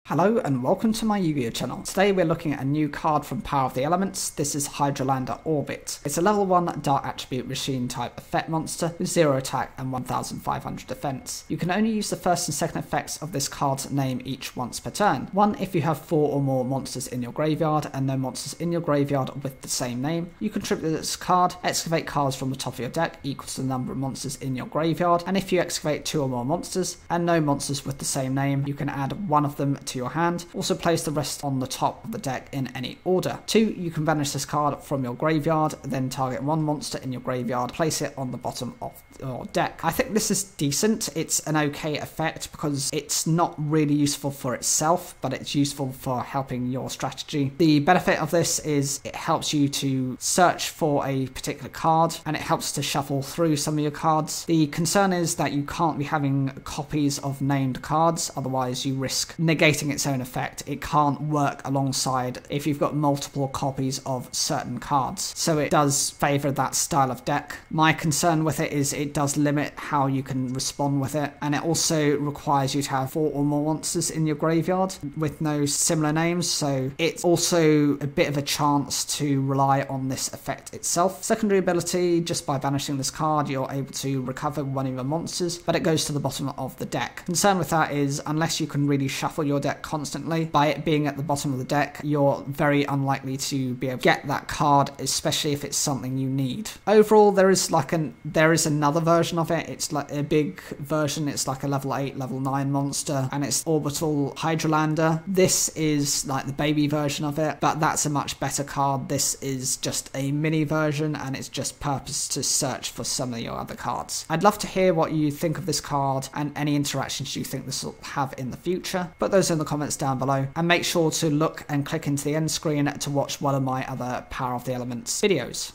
Hello and welcome to my Yu-Gi-Oh channel. Today we're looking at a new card from Power of the Elements. This is Hydralander Orbit. It's a level 1 Dark Attribute Machine type effect monster with 0 attack and 1500 defense. You can only use the first and second effects of this card's name each once per turn. One if you have 4 or more monsters in your graveyard and no monsters in your graveyard with the same name. You contribute this card, excavate cards from the top of your deck equal to the number of monsters in your graveyard, and if you excavate 2 or more monsters and no monsters with the same name, you can add one of them to your hand. Also place the rest on the top of the deck in any order. 2. You can banish this card from your graveyard, then target one monster in your graveyard, place it on the bottom of your deck. I think this is decent. It's an okay effect because it's not really useful for itself, but it's useful for helping your strategy. The benefit of this is it helps you to search for a particular card and it helps to shuffle through some of your cards. The concern is that you can't be having copies of named cards, otherwise you risk negating its own effect. It can't work alongside if you've got multiple copies of certain cards. So it does favour that style of deck. My concern with it is it does limit how you can respond with it, and it also requires you to have 4 or more monsters in your graveyard with no similar names, so it's also a bit of a chance to rely on this effect itself. Secondary ability, just by banishing this card you're able to recover one of your monsters, but it goes to the bottom of the deck. Concern with that is unless you can really shuffle your deck constantly, by it being at the bottom of the deck you're very unlikely to be able to get that card, especially if it's something you need. Overall there is another version of it. It's like a big version. It's like a level 8 level 9 monster and it's orbital hydralander. This is like the baby version of it, but that's a much better card. This is just a mini version and it's just purpose to search for some of your other cards. I'd love to hear what you think of this card and any interactions you think this will have in the future. Put those in the comments down below and make sure to look and click into the end screen to watch one of my other Power of the Elements videos.